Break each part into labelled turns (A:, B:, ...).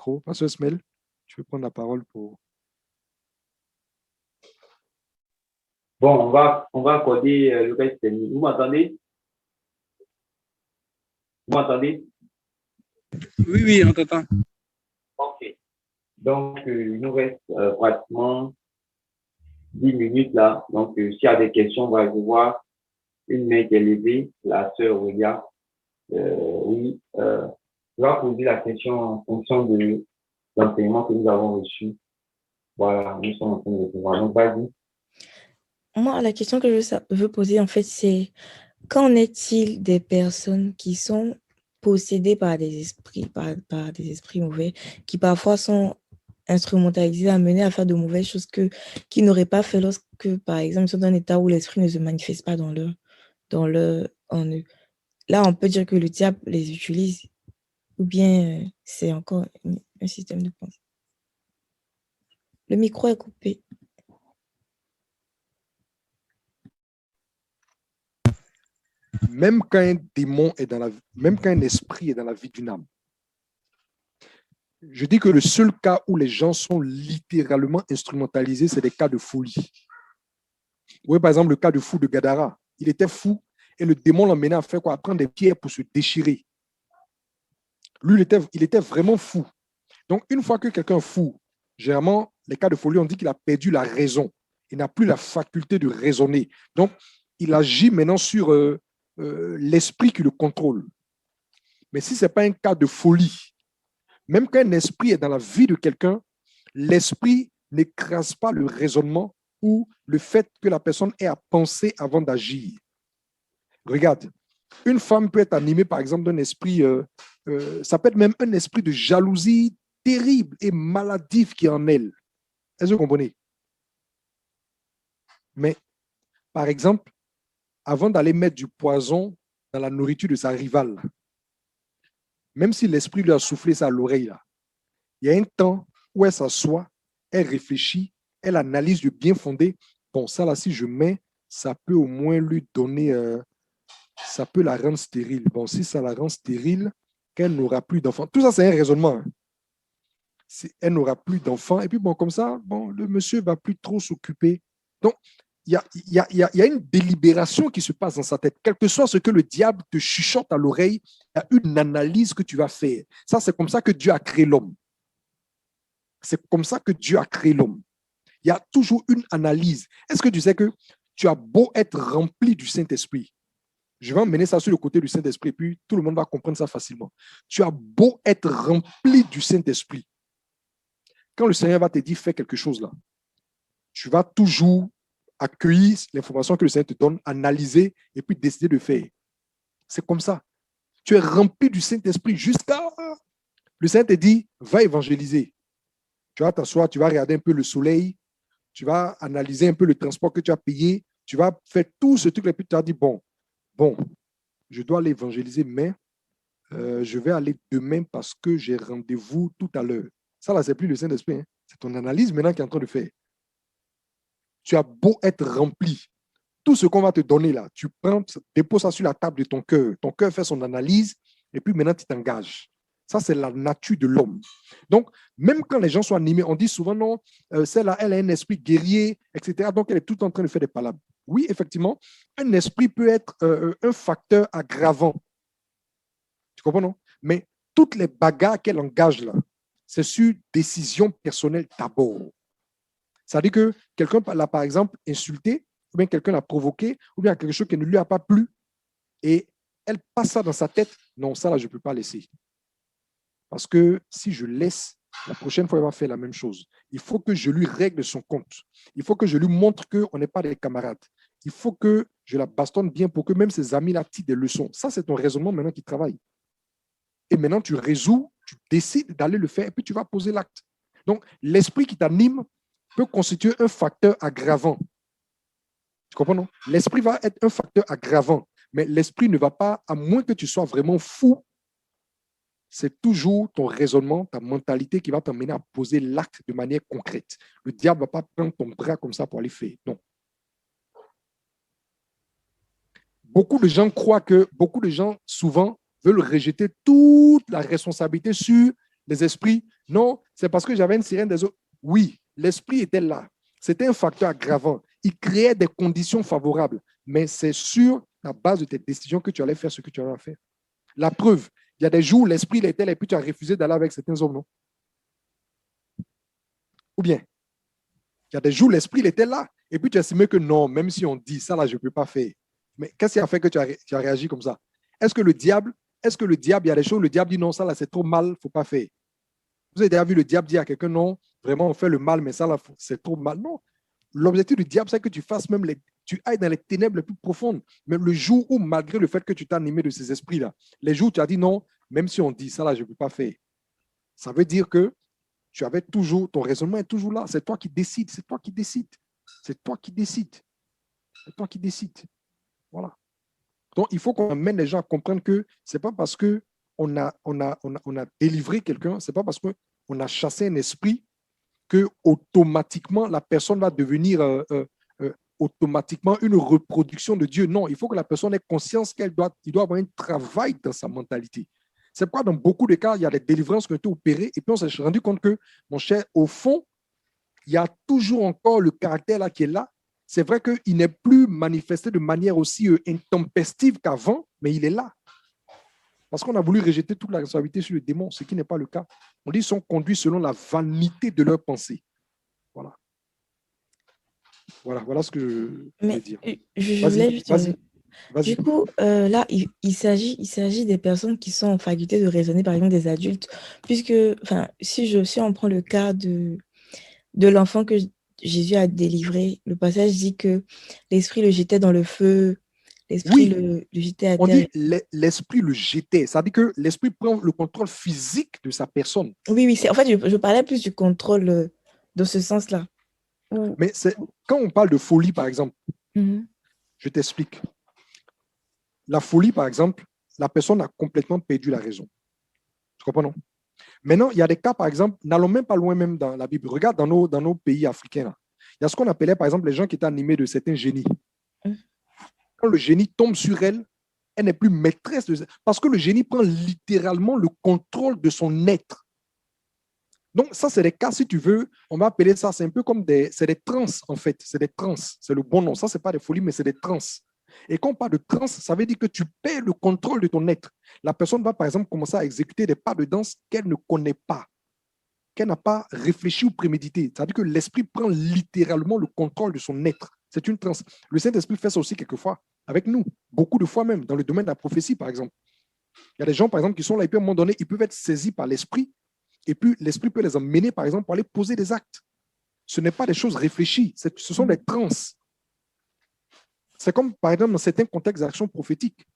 A: micro. Pasteur Smel, tu peux prendre la parole pour...
B: Bon, on va accorder le reste des minutes. Vous m'entendez? Vous m'entendez?
C: Oui, oui, on t'entend.
B: OK. Donc, il nous reste pratiquement 10 minutes là. Donc, s'il y a des questions, on va voir une main qui est levée. La sœur Aurélia. Oui, je vais poser la question en fonction de l'enseignement que nous avons reçu. Voilà, nous sommes en train de recevoir. Donc, vas-y.
D: Moi, la question que je veux poser, en fait, c'est qu'en est-il des personnes qui sont possédées par des esprits, par des esprits mauvais, qui parfois sont instrumentalisés, amenés à faire de mauvaises choses qu'ils n'auraient pas fait lorsque, par exemple, ils sont dans un état où l'esprit ne se manifeste pas en eux. Là, on peut dire que le diable les utilise, ou bien c'est encore un système de pensée. Le micro est coupé.
A: Même quand un démon est même quand un esprit est dans la vie d'une âme, je dis que le seul cas où les gens sont littéralement instrumentalisés, c'est des cas de folie. Vous voyez par exemple le cas du fou de Gadara. Il était fou et le démon l'emmenait à faire quoi? À prendre des pierres pour se déchirer. Lui, il était vraiment fou. Donc, une fois que quelqu'un est fou, généralement, les cas de folie, on dit qu'il a perdu la raison. Il n'a plus la faculté de raisonner. Donc, il agit maintenant sur l'esprit qui le contrôle. Mais si ce n'est pas un cas de folie, même quand un esprit est dans la vie de quelqu'un, l'esprit n'écrase pas le raisonnement ou le fait que la personne ait à penser avant d'agir. Regarde, une femme peut être animée, par exemple, d'un esprit, ça peut être même un esprit de jalousie terrible et maladif qui est en elle. Est-ce que vous comprenez? Mais, par exemple, avant d'aller mettre du poison dans la nourriture de sa rivale, même si l'esprit lui a soufflé ça à l'oreille, là, il y a un temps où elle s'assoit, elle réfléchit, elle analyse du bien fondé. Bon, ça là, si je mets, ça peut au moins lui donner, ça peut la rendre stérile. Bon, si ça la rend stérile, qu'elle n'aura plus d'enfants. Tout ça, c'est un raisonnement. Hein. Elle n'aura plus d'enfants. Et puis, bon, comme ça, bon, le monsieur ne va plus trop s'occuper. Donc, il y a une délibération qui se passe dans sa tête. Quel que soit ce que le diable te chuchote à l'oreille, il y a une analyse que tu vas faire. Ça, c'est comme ça que Dieu a créé l'homme. C'est comme ça que Dieu a créé l'homme. Il y a toujours une analyse. Est-ce que tu sais que tu as beau être rempli du Saint-Esprit? Je vais emmener ça sur le côté du Saint-Esprit, puis tout le monde va comprendre ça facilement. Tu as beau être rempli du Saint-Esprit. Quand le Seigneur va te dire, fais quelque chose là, tu vas toujours accueillir l'information que le Seigneur te donne, analyser et puis décider de faire. C'est comme ça. Tu es rempli du Saint-Esprit jusqu'à... Le Seigneur te dit, va évangéliser. Tu vas t'asseoir, tu vas regarder un peu le soleil, tu vas analyser un peu le transport que tu as payé, tu vas faire tout ce truc, et puis tu vas dire, bon, je dois aller évangéliser, mais je vais aller demain parce que j'ai rendez-vous tout à l'heure. Ça, là, c'est plus le Saint-Esprit. Hein. C'est ton analyse maintenant qui est en train de faire. Tu as beau être rempli. Tout ce qu'on va te donner là, tu prends, déposes ça sur la table de ton cœur. Ton cœur fait son analyse et puis maintenant, tu t'engages. Ça, c'est la nature de l'homme. Donc, même quand les gens sont animés, on dit souvent, non, celle-là, elle a un esprit guerrier, etc. Donc, elle est tout en train de faire des palabres. Oui, effectivement, un esprit peut être un facteur aggravant. Tu comprends, non? Mais toutes les bagarres qu'elle engage là, c'est sur décision personnelle d'abord. C'est-à-dire que quelqu'un l'a, par exemple, insulté, ou bien quelqu'un l'a provoqué, ou bien quelque chose qui ne lui a pas plu, et elle passe ça dans sa tête. Non, ça là, je ne peux pas laisser. Parce que si je laisse, la prochaine fois, elle va faire la même chose. Il faut que je lui règle son compte. Il faut que je lui montre qu'on n'est pas des camarades. Il faut que je la bastonne bien pour que même ses amis la tirent des leçons. Ça, c'est ton raisonnement maintenant qui travaille. Et maintenant, tu résous, tu décides d'aller le faire et puis tu vas poser l'acte. Donc, l'esprit qui t'anime peut constituer un facteur aggravant. Tu comprends, non? L'esprit va être un facteur aggravant, mais l'esprit ne va pas, à moins que tu sois vraiment fou, c'est toujours ton raisonnement, ta mentalité qui va t'amener à poser l'acte de manière concrète. Le diable ne va pas prendre ton bras comme ça pour aller faire. Non. Beaucoup de gens, souvent, veulent rejeter toute la responsabilité sur les esprits. Non, c'est parce que j'avais une sirène des eaux. Oui, l'esprit était là. C'était un facteur aggravant. Il créait des conditions favorables, mais c'est sur la base de tes décisions que tu allais faire ce que tu allais faire. La preuve, il y a des jours où l'esprit était là et puis tu as refusé d'aller avec certains hommes, non? Ou bien, il y a des jours où l'esprit était là et puis tu as estimé que non, même si on dit ça, là, je ne peux pas faire. Mais qu'est-ce qui a fait que tu as réagi comme ça? Est-ce que le diable, il y a des choses où le diable dit non, ça, là, c'est trop mal, il ne faut pas faire. Vous avez déjà vu le diable dire à quelqu'un, non, vraiment, on fait le mal, mais ça, là, c'est trop mal. Non. L'objectif du diable, c'est que tu fasses même tu ailles dans les ténèbres les plus profondes. Mais le jour où, malgré le fait que tu t'es animé de ces esprits-là, les jours où tu as dit non, même si on dit ça, là, je ne peux pas faire. Ça veut dire que tu avais toujours, ton raisonnement est toujours là. C'est toi qui décides, c'est toi qui décides. C'est toi qui décides. C'est toi qui décides. Voilà. Donc, il faut qu'on amène les gens à comprendre que ce n'est pas parce qu'on a délivré quelqu'un, ce n'est pas parce qu'on a chassé un esprit que automatiquement la personne va devenir automatiquement une reproduction de Dieu. Non, il faut que la personne ait conscience qu'il doit avoir un travail dans sa mentalité. C'est pourquoi dans beaucoup de cas, il y a des délivrances qui ont été opérées et puis on s'est rendu compte que, mon cher, au fond, il y a toujours encore le caractère là qui est là. C'est vrai qu'il n'est plus manifesté de manière aussi intempestive qu'avant, mais il est là. Parce qu'on a voulu rejeter toute la responsabilité sur le démon, ce qui n'est pas le cas. On dit qu'ils sont conduits selon la vanité de leurs pensées. Voilà. Voilà ce que je veux dire.
D: Je voulais juste...
A: Vas-y.
D: Du coup, là, il s'agit des personnes qui sont en faculté de raisonner, par exemple des adultes, puisque, enfin, si on prend le cas de l'enfant que Jésus a délivré, le passage dit que l'esprit le jetait dans le feu, l'esprit le jetait à terre.
A: On dit l'esprit le jetait, ça veut dire que l'esprit prend le contrôle physique de sa personne.
D: Oui, en fait, je parlais plus du contrôle dans ce sens-là.
A: Mais quand on parle de folie, par exemple, je t'explique. La folie, par exemple, la personne a complètement perdu la raison. Tu comprends, non? Maintenant, il y a des cas, par exemple, n'allons même pas loin même dans la Bible. Regarde dans nos pays africains. Là. Il y a ce qu'on appelait, par exemple, les gens qui étaient animés de certains génies. Quand le génie tombe sur elle, elle n'est plus maîtresse de ça. Parce que le génie prend littéralement le contrôle de son être. Donc, ça, c'est des cas, si tu veux, on va appeler ça, c'est un peu comme c'est des trans, en fait. C'est des trans, c'est le bon nom. Ça, ce n'est pas des folies, mais c'est des trans. Et quand on parle de trans, ça veut dire que tu perds le contrôle de ton être. La personne va, par exemple, commencer à exécuter des pas de danse qu'elle ne connaît pas, qu'elle n'a pas réfléchi ou prémédité. Ça veut dire que l'esprit prend littéralement le contrôle de son être. C'est une trans. Le Saint-Esprit fait ça aussi quelquefois, avec nous, beaucoup de fois même, dans le domaine de la prophétie, par exemple. Il y a des gens, par exemple, qui sont là, et puis à un moment donné, ils peuvent être saisis par l'esprit, et puis l'esprit peut les emmener, par exemple, pour aller poser des actes. Ce n'est pas des choses réfléchies, ce sont des trans. C'est comme, par exemple, dans certains contextes d'action prophétique.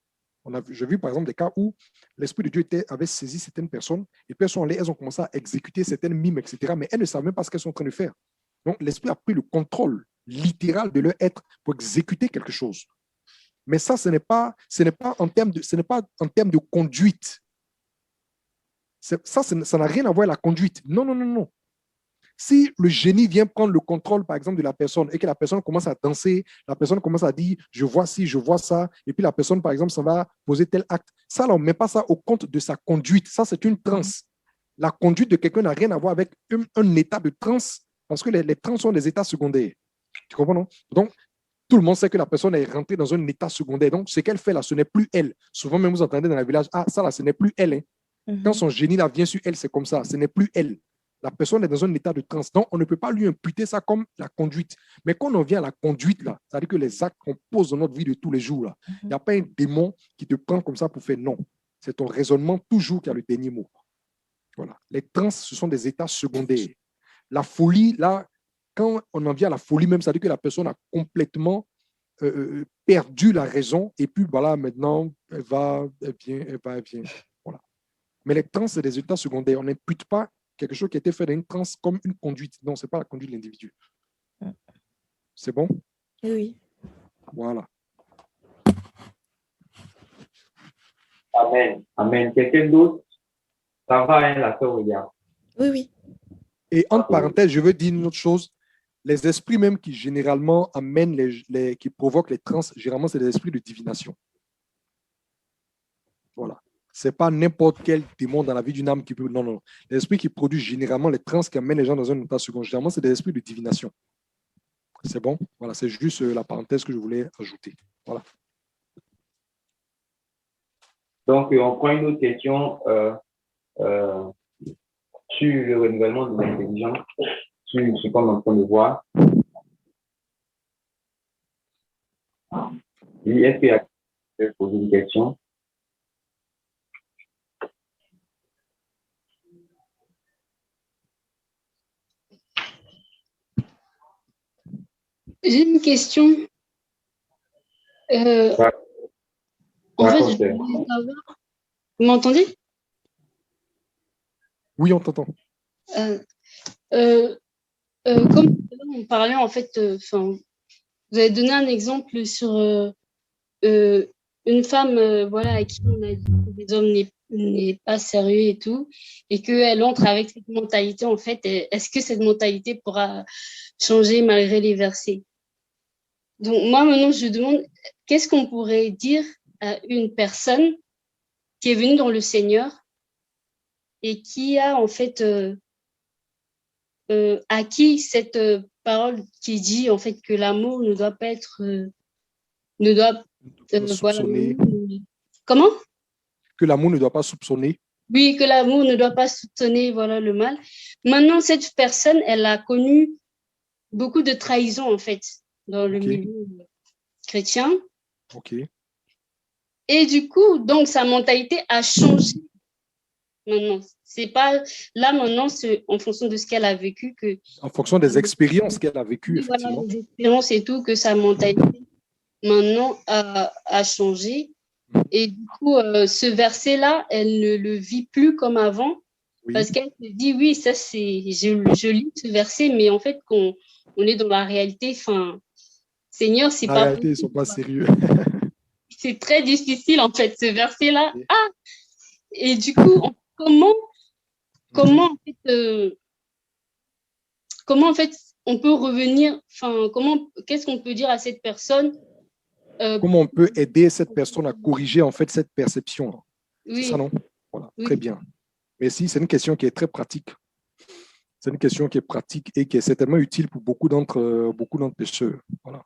A: J'ai vu, par exemple, des cas où l'Esprit de Dieu avait saisi certaines personnes, et puis elles ont commencé à exécuter certaines mimes, etc., mais elles ne savent même pas ce qu'elles sont en train de faire. Donc, l'Esprit a pris le contrôle littéral de leur être pour exécuter quelque chose. Mais ça, ce n'est pas en termes de conduite. Ça n'a rien à voir avec la conduite. Non. Si le génie vient prendre le contrôle, par exemple, de la personne et que la personne commence à danser, la personne commence à dire « je vois ci, je vois ça », et puis la personne, par exemple, ça va poser tel acte, ça, on ne met pas ça au compte de sa conduite. Ça, c'est une transe. La conduite de quelqu'un n'a rien à voir avec un état de transe, parce que les transes sont des états secondaires. Tu comprends, non? Donc, tout le monde sait que la personne est rentrée dans un état secondaire. Donc, ce qu'elle fait là, ce n'est plus elle. Souvent, même vous entendez dans le village, ah, ça là, ce n'est plus elle. Hein. Quand son génie là vient sur elle, c'est comme ça, ce n'est plus elle. La personne est dans un état de transe. Donc, on ne peut pas lui imputer ça comme la conduite. Mais quand on vient à la conduite, là, c'est-à-dire que les actes qu'on pose dans notre vie de tous les jours, là, il n'y a pas un démon qui te prend comme ça pour faire non. C'est ton raisonnement toujours qui a le dernier mot. Voilà. Les trans, ce sont des états secondaires. La folie, là, quand on en vient à la folie même, c'est-à-dire que la personne a complètement perdu la raison et puis voilà, maintenant, elle vient. Voilà. Mais les trans, c'est des états secondaires. On n'impute pas quelque chose qui a été fait dans une transe comme une conduite. Non, ce n'est pas la conduite de l'individu. C'est bon?
D: Oui.
A: Voilà.
B: Amen. Quelqu'un d'autre? Ça va, hein, la sœur William?
D: Oui.
A: Et entre parenthèses, je veux dire une autre chose. Les esprits même qui généralement amènent, qui provoquent les trans, généralement, c'est des esprits de divination. Voilà. Ce n'est pas n'importe quel démon dans la vie d'une âme qui peut. Non, non. Les esprits qui produisent généralement les trans qui amènent les gens dans un état second. Généralement, c'est des esprits de divination. C'est bon? Voilà, c'est juste la parenthèse que je voulais ajouter. Voilà.
B: Donc, on prend une autre question sur le renouvellement de l'intelligence, sur ce qu'on est en train de voir. Oui, est-ce qu'il y a quelqu'un qui veut poser une question?
E: J'ai une question. En fait, je voulais savoir. Vous m'entendez?
A: Oui, on t'entend.
E: Comme on parlait, en fait, vous avez donné un exemple sur une femme voilà, à qui on a dit que les hommes n'est pas sérieux et tout, et qu'elle entre avec cette mentalité, en fait, est-ce que cette mentalité pourra changer malgré les versets? Donc, moi, maintenant, je demande, qu'est-ce qu'on pourrait dire à une personne qui est venue dans le Seigneur et qui a, en fait, acquis cette parole qui dit, en fait, que l'amour ne doit pas être... ne doit... voilà, comment?
A: Que l'amour ne doit pas soupçonner.
E: Oui, que l'amour ne doit pas soupçonner voilà, le mal. Maintenant, cette personne, elle a connu beaucoup de trahison, en fait, dans le milieu chrétien.
A: OK.
E: Et du coup, donc, sa mentalité a changé maintenant. C'est pas là, maintenant, c'est en fonction de ce qu'elle a vécu que...
A: En fonction des expériences qu'elle a vécues, effectivement.
E: Voilà, les expériences et tout, que sa mentalité, maintenant, a changé. Et du coup, ce verset-là, elle ne le vit plus comme avant. Oui. Parce qu'elle se dit, oui, ça c'est, je lis ce verset, mais en fait, qu'on on est dans la réalité, enfin, Seigneur, c'est pas...
A: La réalité, ils ne sont pas sérieux.
E: C'est très difficile, en fait, ce verset-là. Oui. Ah! Et du coup, comment en fait, on peut revenir, enfin, qu'est-ce qu'on peut dire à cette personne?
A: Comment on peut aider cette personne à corriger, en fait, cette perception?
E: Oui.
A: C'est ça, non? Voilà,
E: oui.
A: Très bien. Merci, c'est une question qui est très pratique. C'est une question qui est pratique et qui est certainement utile pour beaucoup d'entre pêcheurs. Voilà.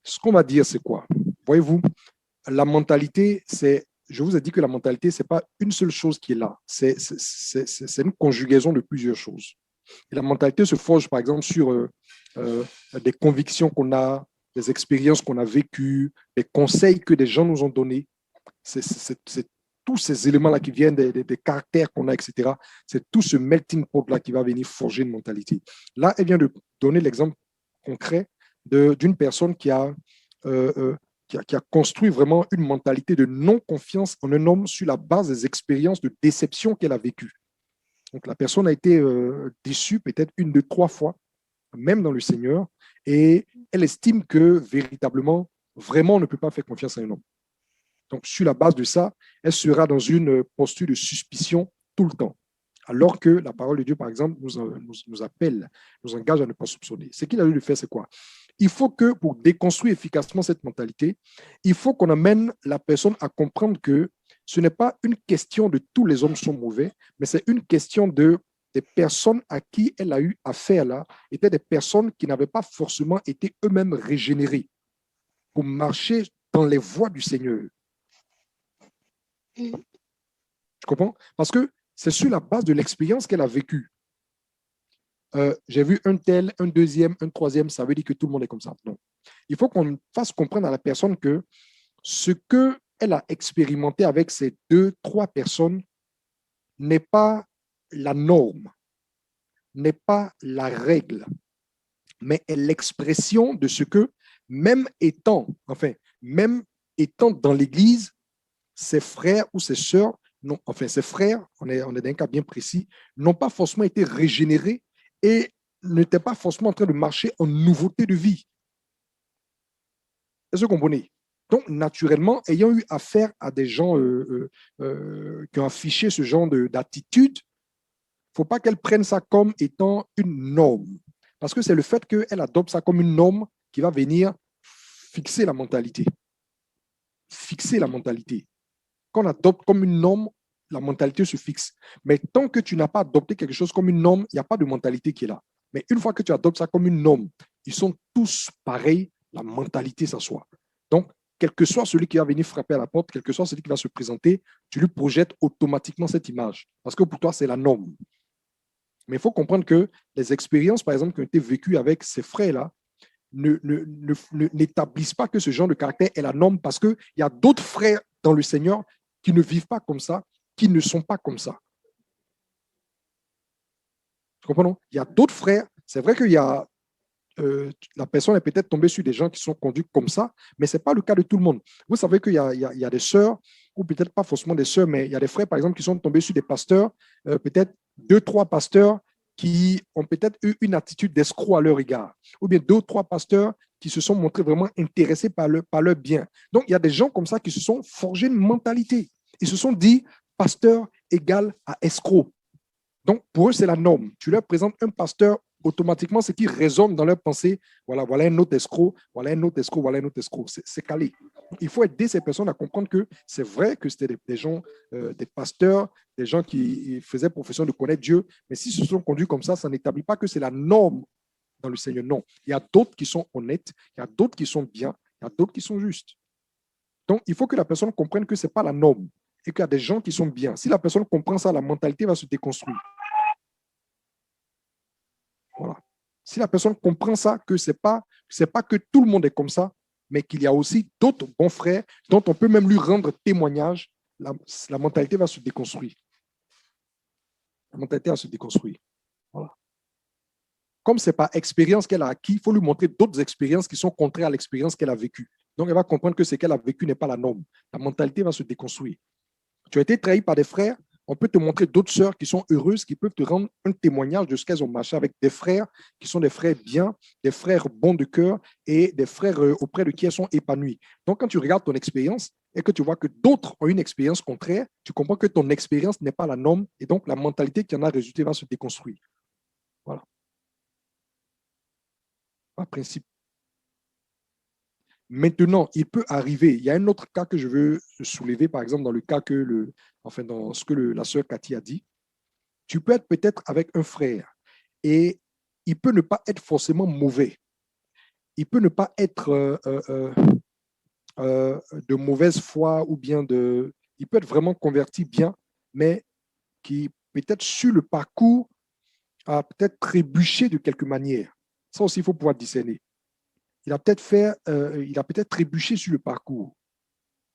A: Ce qu'on va dire, c'est quoi? Voyez-vous, la mentalité, c'est, je vous ai dit que la mentalité, ce n'est pas une seule chose qui est là. C'est une conjugaison de plusieurs choses. Et la mentalité se forge, par exemple, sur des convictions qu'on a, des expériences qu'on a vécues, des conseils que des gens nous ont donnés. C'est tous ces éléments-là qui viennent des caractères qu'on a, etc. C'est tout ce melting pot-là qui va venir forger une mentalité. Là, elle vient de donner l'exemple concret d'une personne qui a construit vraiment une mentalité de non-confiance en un homme sur la base des expériences de déception qu'elle a vécues. Donc, la personne a été déçue peut-être 1, 2, 3 fois, même dans le Seigneur, et elle estime que véritablement, vraiment, on ne peut pas faire confiance à un homme. Donc, sur la base de ça, elle sera dans une posture de suspicion tout le temps. Alors que la parole de Dieu, par exemple, nous appelle, nous engage à ne pas soupçonner. Ce qu'il a lieu de faire, c'est quoi? Il faut que, pour déconstruire efficacement cette mentalité, il faut qu'on amène la personne à comprendre que ce n'est pas une question de tous les hommes sont mauvais, mais c'est une question des personnes à qui elle a eu affaire là, étaient des personnes qui n'avaient pas forcément été eux-mêmes régénérées pour marcher dans les voies du Seigneur. Tu comprends? Parce que c'est sur la base de l'expérience qu'elle a vécue. J'ai vu un tel, un deuxième, un troisième, ça veut dire que tout le monde est comme ça. Non. Il faut qu'on fasse comprendre à la personne que ce qu'elle a expérimenté avec ces 2, 3 personnes n'est pas la norme, n'est pas la règle, mais est l'expression de ce que, même étant dans l'Église, ses frères ou ses sœurs, non, enfin ses frères, on est dans un cas bien précis, n'ont pas forcément été régénérés et n'étaient pas forcément en train de marcher en nouveauté de vie. Est-ce que vous comprenez? Donc, naturellement, ayant eu affaire à des gens qui ont affiché ce genre d'attitude, il ne faut pas qu'elle prenne ça comme étant une norme. Parce que c'est le fait qu'elle adopte ça comme une norme qui va venir fixer la mentalité. Fixer la mentalité. Quand on adopte comme une norme, la mentalité se fixe. Mais tant que tu n'as pas adopté quelque chose comme une norme, il n'y a pas de mentalité qui est là. Mais une fois que tu adoptes ça comme une norme, ils sont tous pareils, la mentalité s'assoit. Donc, quel que soit celui qui va venir frapper à la porte, quel que soit celui qui va se présenter, tu lui projettes automatiquement cette image. Parce que pour toi, c'est la norme. Mais il faut comprendre que les expériences, par exemple, qui ont été vécues avec ces frères-là, n'établissent pas que ce genre de caractère est la norme parce qu'il y a d'autres frères dans le Seigneur qui ne vivent pas comme ça, qui ne sont pas comme ça. Tu comprends, non? Il y a d'autres frères. C'est vrai qu'il y a la personne est peut-être tombée sur des gens qui sont conduits comme ça, mais ce n'est pas le cas de tout le monde. Vous savez qu'il y a des sœurs, ou peut-être pas forcément des sœurs, mais il y a des frères, par exemple, qui sont tombés sur des pasteurs, peut-être 2-3 pasteurs qui ont peut-être eu une attitude d'escroc à leur égard, ou bien 2 ou 3 pasteurs qui se sont montrés vraiment intéressés par leur bien. Donc, il y a des gens comme ça qui se sont forgés une mentalité. Ils se sont dit, pasteur égale à escroc. Donc, pour eux, c'est la norme. Tu leur présentes un pasteur, automatiquement, ce qui résonne dans leur pensée, voilà un autre escroc, voilà un autre escroc, voilà un autre escroc. C'est calé. Il faut aider ces personnes à comprendre que c'est vrai que c'était des gens, des pasteurs, des gens qui faisaient profession de connaître Dieu, mais s'ils se sont conduits comme ça n'établit pas que c'est la norme dans le Seigneur. Non. Il y a d'autres qui sont honnêtes, il y a d'autres qui sont bien, il y a d'autres qui sont justes. Donc, il faut que la personne comprenne que ce n'est pas la norme et qu'il y a des gens qui sont bien. Si la personne comprend ça, la mentalité va se déconstruire. Voilà. Si la personne comprend ça, que ce n'est pas que tout le monde est comme ça, mais qu'il y a aussi d'autres bons frères dont on peut même lui rendre témoignage, la mentalité va se déconstruire. La mentalité va se déconstruire. Voilà. Comme ce n'est pas expérience qu'elle a acquis, il faut lui montrer d'autres expériences qui sont contraires à l'expérience qu'elle a vécue. Donc, elle va comprendre que ce qu'elle a vécu n'est pas la norme. La mentalité va se déconstruire. Tu as été trahi par des frères, on peut te montrer d'autres sœurs qui sont heureuses, qui peuvent te rendre un témoignage de ce qu'elles ont marché avec des frères qui sont des frères bien, des frères bons de cœur et des frères auprès de qui elles sont épanouies. Donc, quand tu regardes ton expérience et que tu vois que d'autres ont une expérience contraire, tu comprends que ton expérience n'est pas la norme et donc la mentalité qui en a résulté va se déconstruire. Voilà. Par principe. Maintenant, il peut arriver, il y a un autre cas que je veux soulever, par exemple, dans le cas dans ce que la sœur Cathy a dit. Tu peux être peut-être avec un frère et il peut ne pas être forcément mauvais. Il peut ne pas être de mauvaise foi ou bien il peut être vraiment converti bien, mais qui peut-être sur le parcours a peut-être trébuché de quelque manière. Ça aussi, il faut pouvoir discerner. Il a peut-être trébuché sur le parcours.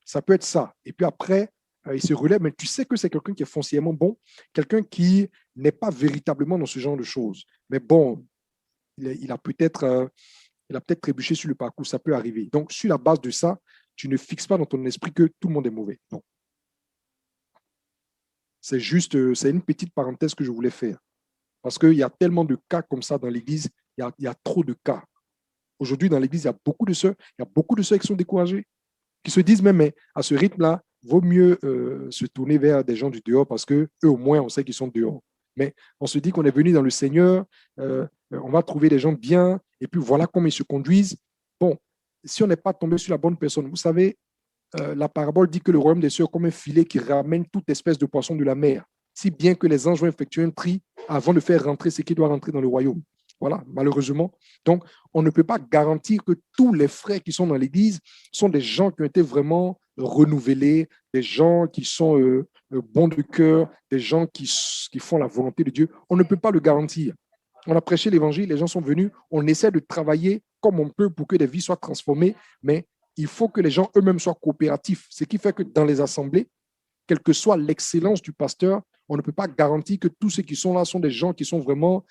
A: Ça peut être ça. Et puis après, il se relève, mais tu sais que c'est quelqu'un qui est foncièrement bon, quelqu'un qui n'est pas véritablement dans ce genre de choses. Mais bon, il a peut-être trébuché sur le parcours, ça peut arriver. Donc, sur la base de ça, tu ne fixes pas dans ton esprit que tout le monde est mauvais. Non. C'est juste, c'est une petite parenthèse que je voulais faire. Parce qu'il y a tellement de cas comme ça dans l'Église, il y a trop de cas. Aujourd'hui, dans l'Église, il y a beaucoup de sœurs qui sont découragées, qui se disent même, mais à ce rythme-là, vaut mieux se tourner vers des gens du dehors parce qu'eux, au moins, on sait qu'ils sont dehors. Mais on se dit qu'on est venu dans le Seigneur, on va trouver des gens bien, et puis voilà comment ils se conduisent. Bon, si on n'est pas tombé sur la bonne personne, vous savez, la parabole dit que le royaume des cieux est comme un filet qui ramène toute espèce de poisson de la mer, si bien que les anges vont effectuer un tri avant de faire rentrer ce qui doit rentrer dans le royaume. Voilà, malheureusement. Donc, on ne peut pas garantir que tous les frères qui sont dans l'Église sont des gens qui ont été vraiment renouvelés, des gens qui sont bons de cœur, des gens qui font la volonté de Dieu. On ne peut pas le garantir. On a prêché l'Évangile, les gens sont venus, on essaie de travailler comme on peut pour que les vies soient transformées, mais il faut que les gens eux-mêmes soient coopératifs. Ce qui fait que dans les assemblées, quelle que soit l'excellence du pasteur, on ne peut pas garantir que tous ceux qui sont là sont des gens qui sont vraiment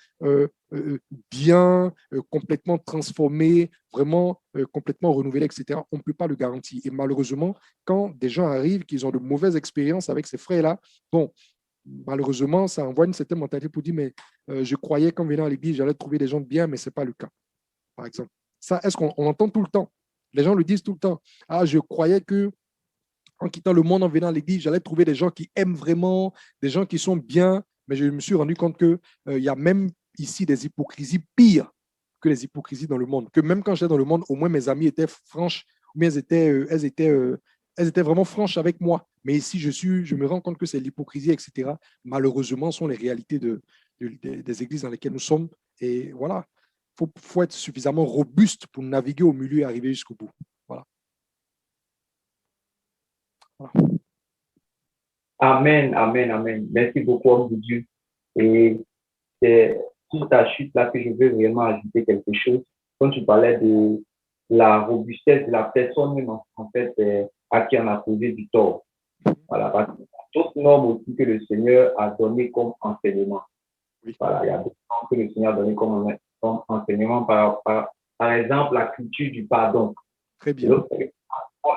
A: bien, complètement transformés, vraiment complètement renouvelés, etc. On ne peut pas le garantir. Et malheureusement, quand des gens arrivent, qu'ils ont de mauvaises expériences avec ces frères-là, bon, malheureusement, ça envoie une certaine mentalité pour dire, mais je croyais qu'en venant à l'église, j'allais trouver des gens de bien, mais ce n'est pas le cas, par exemple. Ça, est-ce qu'on entend tout le temps? Les gens le disent tout le temps. Ah, je croyais que en quittant le monde, en venant à l'église, j'allais trouver des gens qui aiment vraiment, des gens qui sont bien, mais je me suis rendu compte qu'il y a même ici des hypocrisies pires que les hypocrisies dans le monde. Que même quand j'étais dans le monde, au moins mes amies étaient franches, ou bien elles elles étaient vraiment franches avec moi. Mais ici, je me rends compte que c'est l'hypocrisie, etc. Malheureusement, sont les réalités des églises dans lesquelles nous sommes. Et voilà, faut être suffisamment robuste pour naviguer au milieu et arriver jusqu'au bout. Voilà. Voilà.
B: Amen, amen, amen. Merci beaucoup, homme de Dieu. Et c'est sur ta chute là que je veux vraiment ajouter quelque chose. Quand tu parlais de la robustesse de la personne même, en fait, à qui on a causé du tort. Voilà, parce qu'il y a d'autres normes aussi que le Seigneur a donné comme enseignement.
A: Oui.
B: Voilà, il y a d'autres normes que le Seigneur a donné comme enseignement. Par exemple, la culture du pardon.
A: Très bien.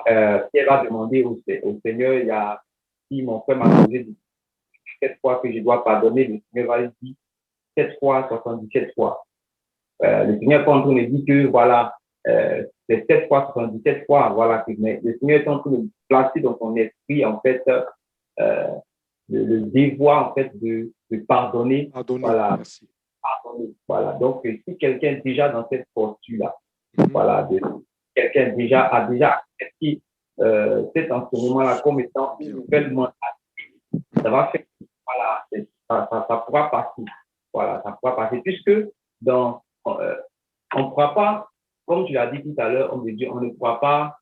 B: Pierre va demander au Seigneur, si mon frère m'a causé du 7 fois que je dois pardonner, le Seigneur va lui dire 7 fois, 77 fois. Le Seigneur est en train de dire que voilà, c'est 7 fois, 77 fois, voilà. Mais le Seigneur est en train de placer dans son esprit, en fait, le devoir, en fait, de pardonner.
A: Pardonner,
B: voilà.
A: merci.
B: Pardonner, voilà. Donc, si quelqu'un est déjà dans cette posture-là,
A: Mhm.
B: voilà, quelqu'un a déjà accepté cet enseignement-là comme étant une nouvelle mentalité, ça va faire, voilà, ça pourra passer. Voilà, ça pourra passer. Puisque on ne pourra pas, comme tu l'as dit tout à l'heure, on ne pourra pas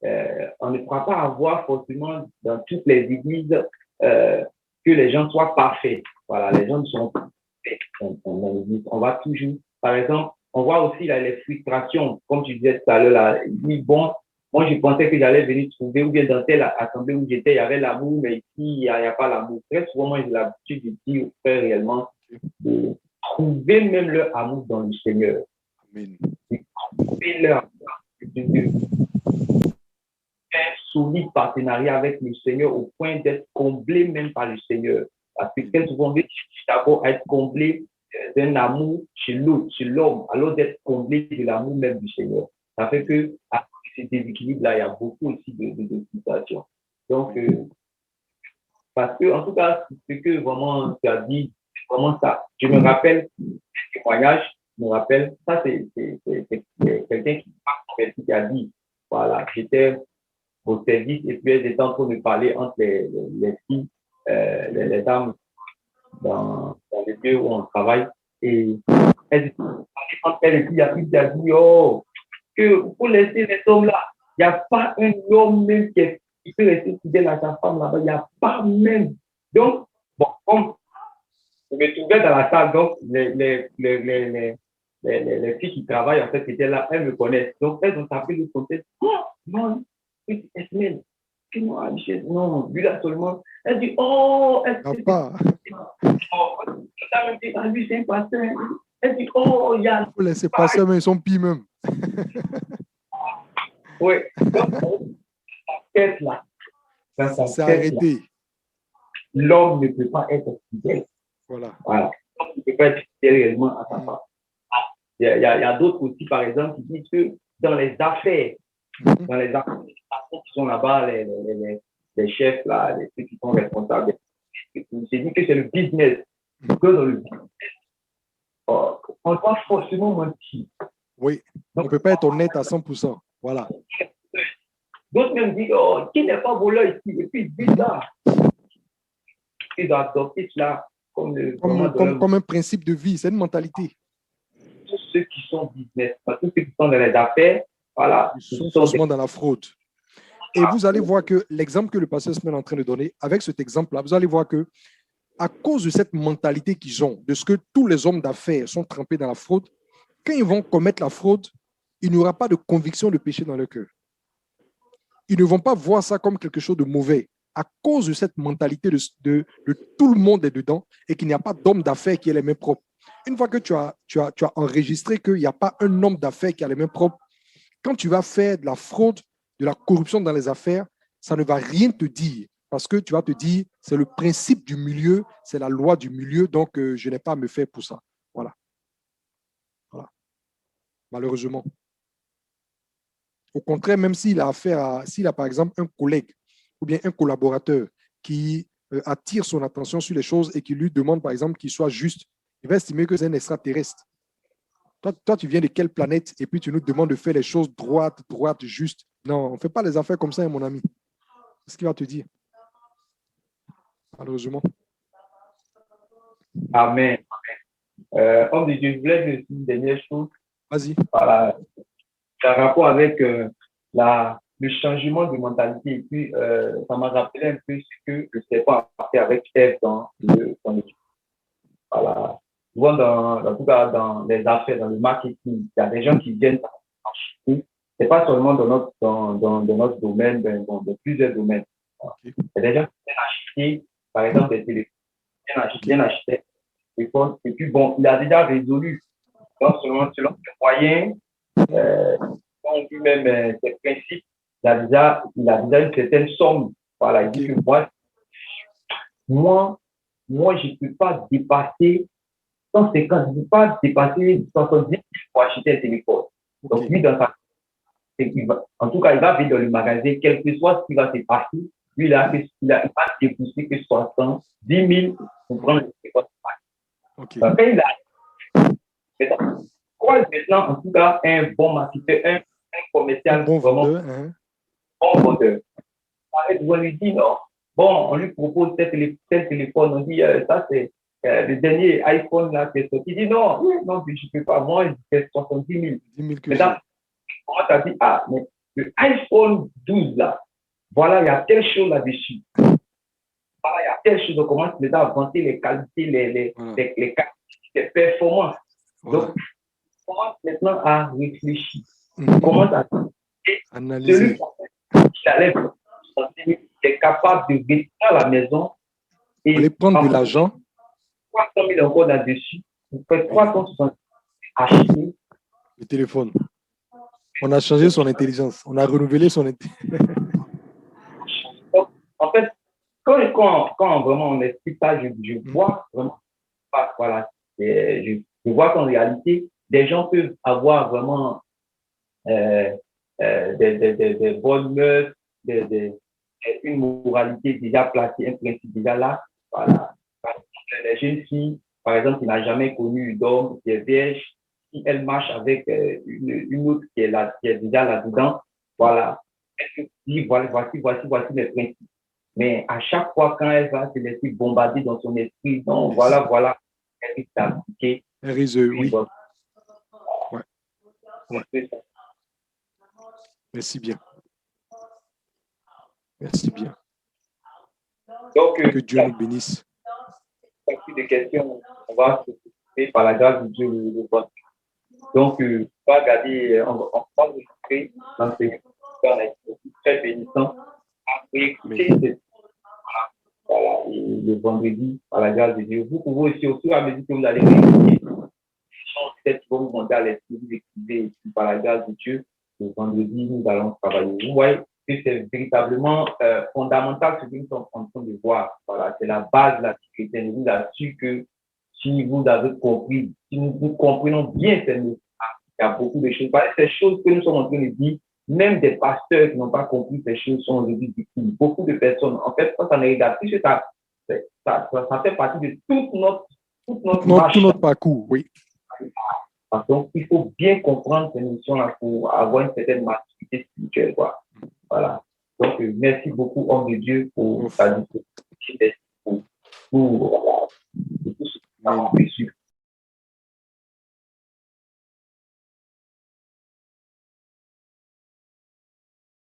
B: avoir forcément dans toutes les églises que les gens soient parfaits. Voilà, les gens ne sont pas parfaits. On va toujours, par exemple, on voit aussi là, les frustrations, comme tu disais tout à l'heure, là, oui, bon, moi je pensais que j'allais venir trouver, ou bien dans telle assemblée où j'étais, il y avait l'amour, mais ici, il n'y a pas l'amour. Très souvent, moi j'ai l'habitude de dire aux frères réellement, de trouver même leur amour dans le Seigneur.
A: Amen.
B: De trouver leur amour, un solide partenariat avec le Seigneur au point d'être comblé même par le Seigneur. Parce que très souvent, on veut d'abord être comblé d'un amour chez l'autre, chez l'homme, alors d'être comblé de l'amour même du Seigneur. Ça fait que, à ce déséquilibre-là, il y a beaucoup aussi de situations. Donc, parce que, en tout cas, ce que vraiment tu as dit, vraiment ça. Je me rappelle, un témoignage, je me rappelle, ça, c'est quelqu'un qui a dit, voilà, j'étais au service et puis elles étaient en train de parler entre les filles, les dames dans les lieux où on travaille. Et elles étaient entre elles et puis il y a une qui a dit, oh, que pour laisser les hommes là, il n'y a pas un homme même qui peut rester fidèle à sa femme là-bas, il n'y a pas même. Donc, bon, comme je me trouvais dans la salle, donc les filles qui travaillent en fait étaient là, elles me connaissent. Donc elles ont tapé le contexte. Oh, non, c'est Esmel. Non, lui là seulement. Elle dit, oh, est-ce que
A: Papa,
B: ça me dit, ah, lui c'est un pasteur. Elle dit, oh, il y a.
A: il faut laisser passer, mais ils sont pis même.
B: Oui, donc, tête là, dans sa
A: C'est
B: tête là,
A: arrêté.
B: l'homme ne peut pas être fidèle.
A: Voilà.
B: Voilà. L'homme ne peut pas être fidèle réellement à sa femme. Il y a d'autres aussi, par exemple, qui disent que dans les affaires, les patrons qui sont là-bas, les chefs, là, ceux qui sont responsables, c'est dit que c'est le business. Que dans le business, on doit forcément mentir.
A: Oui, on ne peut pas être honnête à 100%. Voilà.
B: D'autres même disent, oh, qui n'est pas voleur ici? Et puis ils disent ça. Ils doivent adopter cela comme
A: un principe de vie, c'est une mentalité.
B: Tous ceux qui sont business, tous ceux qui sont dans les affaires, voilà.
A: Ils sont forcément dans la fraude. Et vous allez voir que l'exemple que le pasteur Smell est en train de donner, avec cet exemple-là, vous allez voir que à cause de cette mentalité qu'ils ont, de ce que tous les hommes d'affaires sont trempés dans la fraude, quand ils vont commettre la fraude, il n'y aura pas de conviction de péché dans leur cœur. Ils ne vont pas voir ça comme quelque chose de mauvais. À cause de cette mentalité de tout le monde est dedans et qu'il n'y a pas d'homme d'affaires qui ait les mains propres. Une fois que tu as enregistré qu'il n'y a pas un homme d'affaires qui a les mains propres, quand tu vas faire de la fraude, de la corruption dans les affaires, ça ne va rien te dire parce que tu vas te dire, c'est le principe du milieu, c'est la loi du milieu, donc je n'ai pas à me faire pour ça. Voilà. Malheureusement. Au contraire, même s'il a par exemple un collègue ou bien un collaborateur qui attire son attention sur les choses et qui lui demande par exemple qu'il soit juste, il va estimer que c'est un extraterrestre. Toi, tu viens de quelle planète et puis tu nous demandes de faire les choses droites, justes. Non, on ne fait pas les affaires comme ça, mon ami. C'est ce qu'il va te dire. Malheureusement.
B: Amen. Homme de Dieu, je voulais dire aussi une dernière chose.
A: Vas-y.
B: Voilà. Ça a rapport avec le changement de mentalité. Et puis, ça m'a rappelé un peu ce que le serpent a fait avec Ève dans le voilà. Souvent, en tout cas, dans les affaires, dans le marketing, il y a des gens qui viennent acheter. Ce n'est pas seulement dans notre domaine, dans plusieurs domaines. Il y a des gens qui viennent acheter, par exemple, des téléphones, viennent acheter des téléphones. Et puis, bon, il a déjà résolu, donc, selon ses moyens, on vu même ses principes, il a déjà une certaine somme. Voilà, il dit que moi, je ne peux pas dépasser 150, je ne peux pas dépasser 70 000 pour acheter un téléphone. Donc, lui, en tout cas, il va venir dans le magasin, quel que soit ce qui va se passer, lui, il va dépousser que 70 000 pour prendre le téléphone. Donc, il a maintenant, en tout cas, un bon marketeur, un commercial,
A: bon vendeur.
B: Bon vendeur. On lui dit non. Bon, on lui propose tel téléphone, on dit ça c'est le dernier iPhone là qui est sorti. Il dit non, je ne peux pas. Moi, je fais 70 000. Maintenant, comment tu as dit, mais le iPhone 12 là, voilà, il y a telle chose là-dessus. Voilà, il y a telle chose. On commence déjà à vanter les qualités, les performances. Donc, on commence maintenant à réfléchir. On commence à
A: analyser.
B: Celui qui allait est capable de rester à la maison et
A: aller prendre de l'argent.
B: 300 000 encore là-dessus. Vous faites 360 acheter
A: le téléphone. On a changé son intelligence. On a renouvelé son intelligence.
B: En fait, quand vraiment on explique ça, je vois vraiment, voilà, je vois qu'en réalité, des gens peuvent avoir vraiment des bonnes mœurs, une moralité déjà placée, un principe déjà là. Voilà. Les jeunes filles, par exemple, qui n'a jamais connu d'homme, qui est vierge, si elle marche avec une autre qui est déjà là-dedans, voilà. Elle dit, voici mes principes. Mais à chaque fois, quand elle va se laisser bombarder dans son esprit, non, voilà, elle risque d'appliquer.
A: Elle risque, oui. Ouais. Merci bien. Merci bien.
B: Donc,
A: que Dieu nous bénisse.
B: Des questions, on va se occuper par la grâce de Dieu le vote. Donc, on va regarder, on va vous montrer l'enseignement très bénissant. Écoutez, voilà, et le vendredi, par la grâce de Dieu. Vous pouvez aussi, au fur et à mesure que vous allez réécouter, peut-être que vous montez à l'esprit, vous écrivez, et par la grâce de Dieu, le vendredi, nous allons travailler. Vous voyez que c'est véritablement fondamental ce que nous sommes en train de voir. Voilà, c'est la base de la chrétienne. Je vous assure que si vous avez compris, si nous comprenons bien ces notions, il y a beaucoup de choses. Ces choses que nous sommes en train de dire, même des pasteurs qui n'ont pas compris ces choses sont aujourd'hui victimes. Beaucoup de personnes, en fait, quand on regarde, puisque ça fait partie de tout notre
A: parcours, oui.
B: Donc, il faut bien comprendre ces notions-là pour avoir une certaine maturité spirituelle, quoi. Voilà. Donc, merci beaucoup, homme de Dieu, pour ta discussion, pour tout ce que tu as reçu.